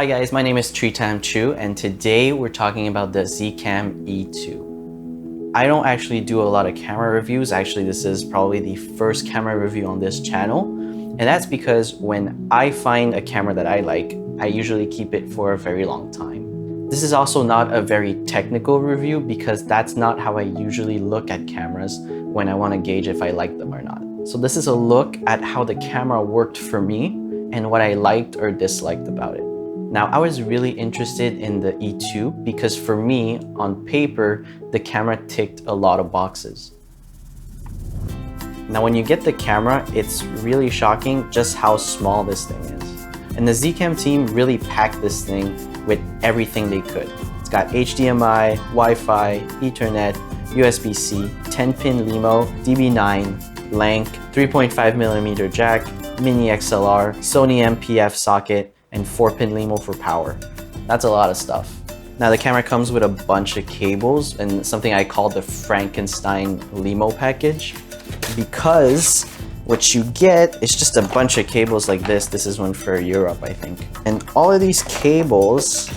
Hi guys, my name is Tritam Chu and today we're talking about the ZCam E2. I don't actually do a lot of camera reviews. Actually, this is probably the first camera review on this channel. And that's because when I find a camera that I like, I usually keep it for a very long time. This is also not a very technical review because that's not how I usually look at cameras when I want to gauge if I like them or not. So this is a look at how the camera worked for me and what I liked or disliked about it. Now, I was really interested in the E2 because for me, on paper, the camera ticked a lot of boxes. Now, when you get the camera, it's really shocking just how small this thing is. And the ZCam team really packed this thing with everything they could. It's got HDMI, Wi-Fi, Ethernet, USB-C, 10-pin LEMO, DB9, LANC, 3.5mm jack, mini XLR, Sony MPF socket, and 4-pin LEMO for power. That's a lot of stuff. Now the camera comes with a bunch of cables and something I call the Frankenstein LEMO package, because what you get is just a bunch of cables like this. This is one for Europe, I think. And all of these cables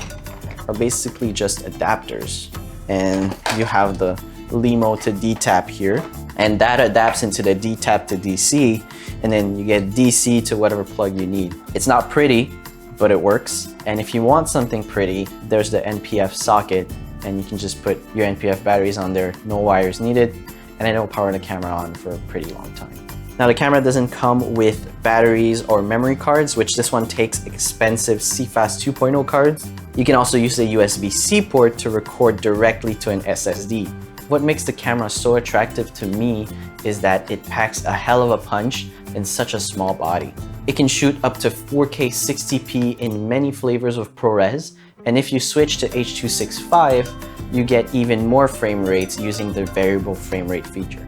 are basically just adapters. And you have the LEMO to D-tap here, and that adapts into the D-tap to DC, and then you get DC to whatever plug you need. It's not pretty, but it works. And if you want something pretty, there's the NPF socket, and you can just put your NPF batteries on there, no wires needed, and it'll power the camera on for a pretty long time. Now the camera doesn't come with batteries or memory cards, which this one takes expensive CFast 2.0 cards. You can also use the USB-C port to record directly to an SSD. What makes the camera so attractive to me is that it packs a hell of a punch in such a small body. It can shoot up to 4K 60p in many flavors of Prores, and if you switch to H.265, you get even more frame rates using the variable frame rate feature.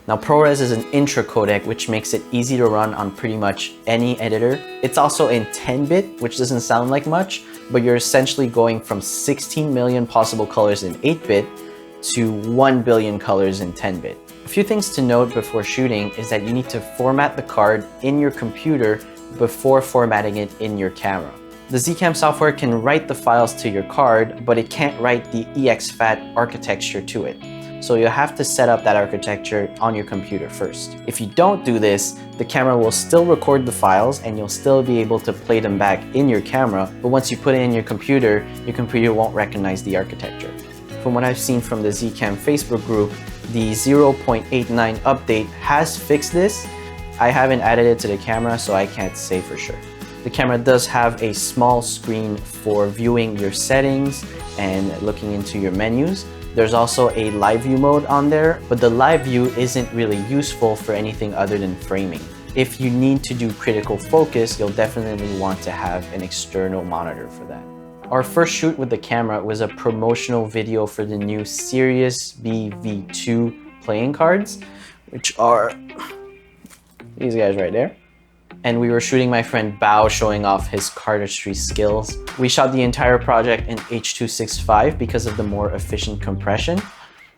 Now, Prores is an intro codec, which makes it easy to run on pretty much any editor. It's also in 10-bit, which doesn't sound like much, but you're essentially going from 16 million possible colors in 8-bit to 1 billion colors in 10-bit. A few things to note before shooting is that you need to format the card in your computer before formatting it in your camera. The ZCam software can write the files to your card, but it can't write the exFAT architecture to it. So you have to set up that architecture on your computer first. If you don't do this, the camera will still record the files and you'll still be able to play them back in your camera, but once you put it in your computer won't recognize the architecture. From what I've seen from the ZCam Facebook group, the 0.89 update has fixed this. I haven't added it to the camera, so I can't say for sure. The camera does have a small screen for viewing your settings and looking into your menus. There's also a live view mode on there, but the live view isn't really useful for anything other than framing. If you need to do critical focus, you'll definitely want to have an external monitor for that. Our first shoot with the camera was a promotional video for the new Series B V2 playing cards, which are these guys right there. And we were shooting my friend Bao showing off his cardistry skills. We shot the entire project in H.265 because of the more efficient compression.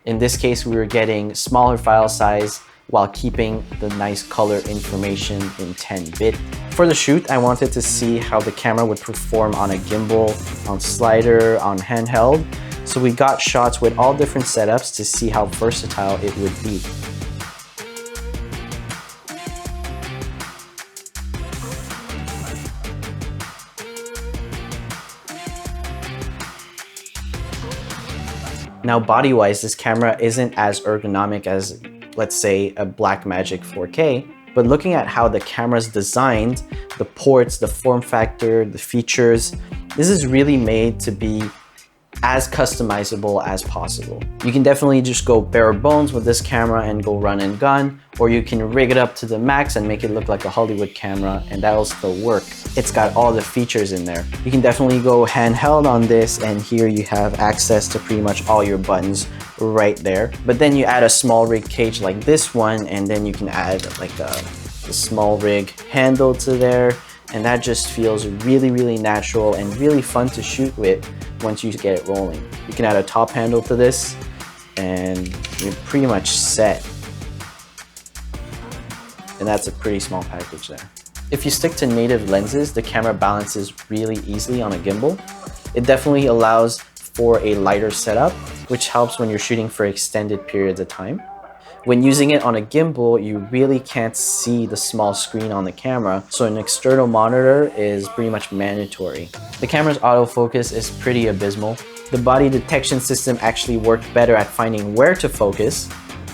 In this case, we were getting smaller file size while keeping the nice color information in 10-bit. For the shoot, I wanted to see how the camera would perform on a gimbal, on slider, on handheld. So we got shots with all different setups to see how versatile it would be. Now, body-wise, this camera isn't as ergonomic as, let's say, a Blackmagic 4K, but looking at how the camera's designed, the ports, the form factor, the features, this is really made to be as customizable as possible. You can definitely just go bare bones with this camera and go run and gun, or you can rig it up to the max and make it look like a Hollywood camera, and that'll still work. It's got all the features in there. You can definitely go handheld on this, and here you have access to pretty much all your buttons right there. But then you add a small rig cage like this one, and then you can add like a small rig handle to there, And that just feels really, really natural and really fun to shoot with once you get it rolling. You can add a top handle to this and you're pretty much set. And that's a pretty small package there. If you stick to native lenses, the camera balances really easily on a gimbal. It definitely allows for a lighter setup, which helps when you're shooting for extended periods of time. When using it on a gimbal, you really can't see the small screen on the camera, so an external monitor is pretty much mandatory. The camera's autofocus is pretty abysmal. The body detection system actually worked better at finding where to focus,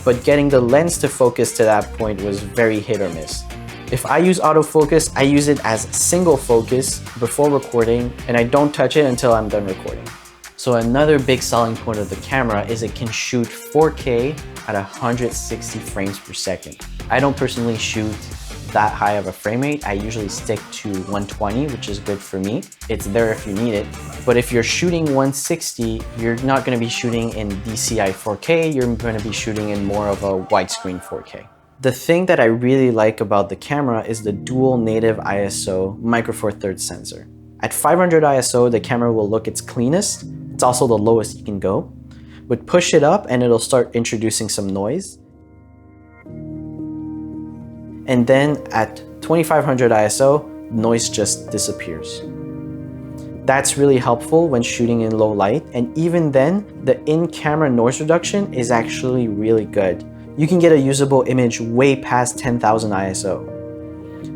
but getting the lens to focus to that point was very hit or miss. If I use autofocus, I use it as single focus before recording, and I don't touch it until I'm done recording. So another big selling point of the camera is it can shoot 4K at 160 frames per second. I don't personally shoot that high of a frame rate. I usually stick to 120, which is good for me. It's there if you need it. But if you're shooting 160, you're not going to be shooting in DCI 4K, you're going to be shooting in more of a widescreen 4K. The thing that I really like about the camera is the dual native ISO Micro Four Thirds sensor. At 500 ISO, the camera will look its cleanest. It's also the lowest you can go. But push it up and it'll start introducing some noise. And then at 2500 ISO, noise just disappears. That's really helpful when shooting in low light, and even then, the in-camera noise reduction is actually really good. You can get a usable image way past 10,000 ISO.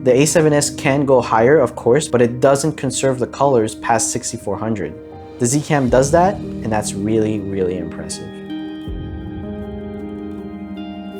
The A7S can go higher, of course, but it doesn't conserve the colors past 6400. The ZCam does that, and that's really, really impressive.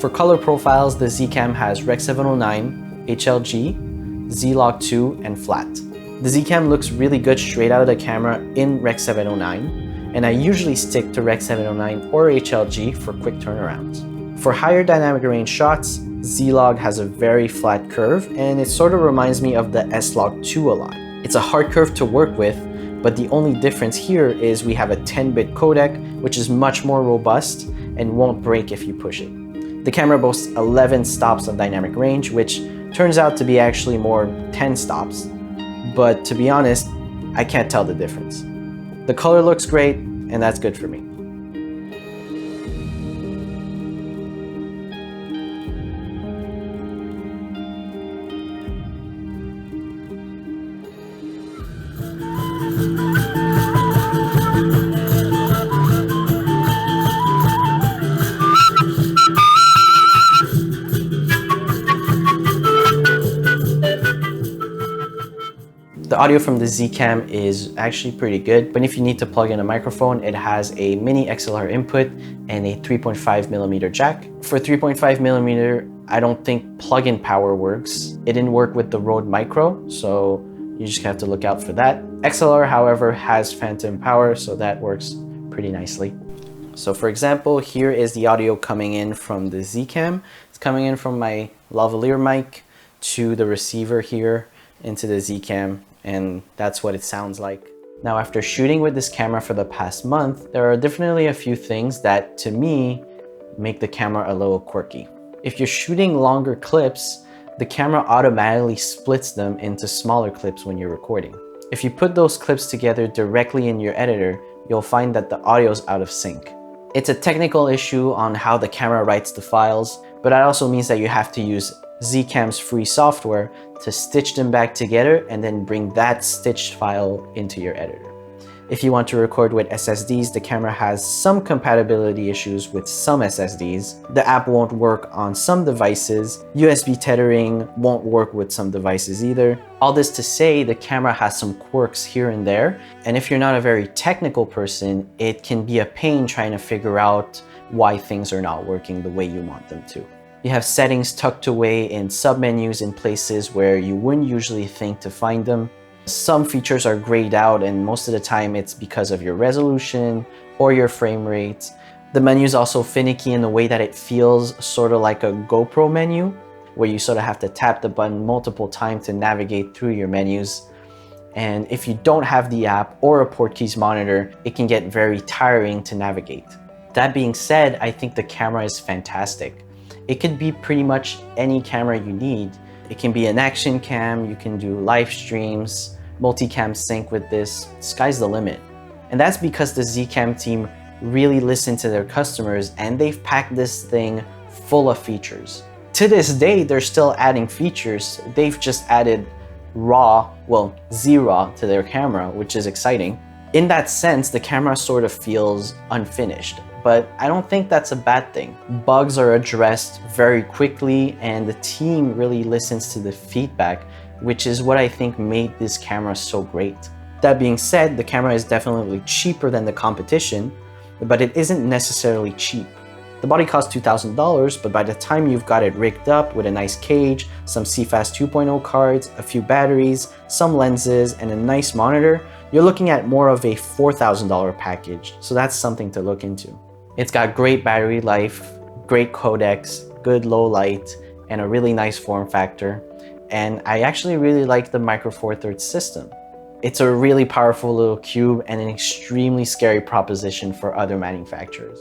For color profiles, the ZCam has Rec 709, HLG, Z-Log 2, and flat. The ZCam looks really good straight out of the camera in Rec 709, and I usually stick to Rec 709 or HLG for quick turnarounds. For higher dynamic range shots, Z-Log has a very flat curve, and it sort of reminds me of the S-Log 2 a lot. It's a hard curve to work with, but the only difference here is we have a 10-bit codec, which is much more robust and won't break if you push it. The camera boasts 11 stops of dynamic range, which turns out to be actually more 10 stops. But to be honest, I can't tell the difference. The color looks great, and that's good for me. The audio from the ZCam is actually pretty good, but if you need to plug in a microphone, it has a mini XLR input and a 3.5mm jack. For 3.5mm, I don't think plug-in power works. It didn't work with the Rode Micro, so you just have to look out for that. XLR, however, has phantom power, so that works pretty nicely. So for example, here is the audio coming in from the ZCam. It's coming in from my lavalier mic to the receiver here into the ZCam, and that's what it sounds like. Now, after shooting with this camera for the past month, there are definitely a few things that, to me, make the camera a little quirky. If you're shooting longer clips, the camera automatically splits them into smaller clips when you're recording. If you put those clips together directly in your editor, you'll find that the audio is out of sync. It's a technical issue on how the camera writes the files, but that also means that you have to use ZCam's free software to stitch them back together and then bring that stitched file into your editor. If you want to record with SSDs, the camera has some compatibility issues with some SSDs. The app won't work on some devices. USB tethering won't work with some devices either. All this to say, the camera has some quirks here and there, and if you're not a very technical person, it can be a pain trying to figure out why things are not working the way you want them to. You have settings tucked away in submenus in places where you wouldn't usually think to find them. Some features are grayed out, and most of the time it's because of your resolution or your frame rate. The menu is also finicky in the way that it feels sort of like a GoPro menu, where you sort of have to tap the button multiple times to navigate through your menus. And if you don't have the app or a Portkeys monitor, it can get very tiring to navigate. That being said, I think the camera is fantastic. It could be pretty much any camera you need. It can be an action cam, you can do live streams, multicam sync with this, sky's the limit. And that's because the ZCam team really listened to their customers and they've packed this thing full of features. To this day, they're still adding features. They've just added Z-RAW to their camera, which is exciting. In that sense, the camera sort of feels unfinished, but I don't think that's a bad thing. Bugs are addressed very quickly and the team really listens to the feedback, which is what I think made this camera so great. That being said, the camera is definitely cheaper than the competition, but it isn't necessarily cheap. The body costs $2,000, but by the time you've got it rigged up with a nice cage, some CFast 2.0 cards, a few batteries, some lenses, and a nice monitor, you're looking at more of a $4,000 package, so that's something to look into. It's got great battery life, great codecs, good low light, and a really nice form factor. And I actually really like the Micro Four Thirds system. It's a really powerful little cube and an extremely scary proposition for other manufacturers.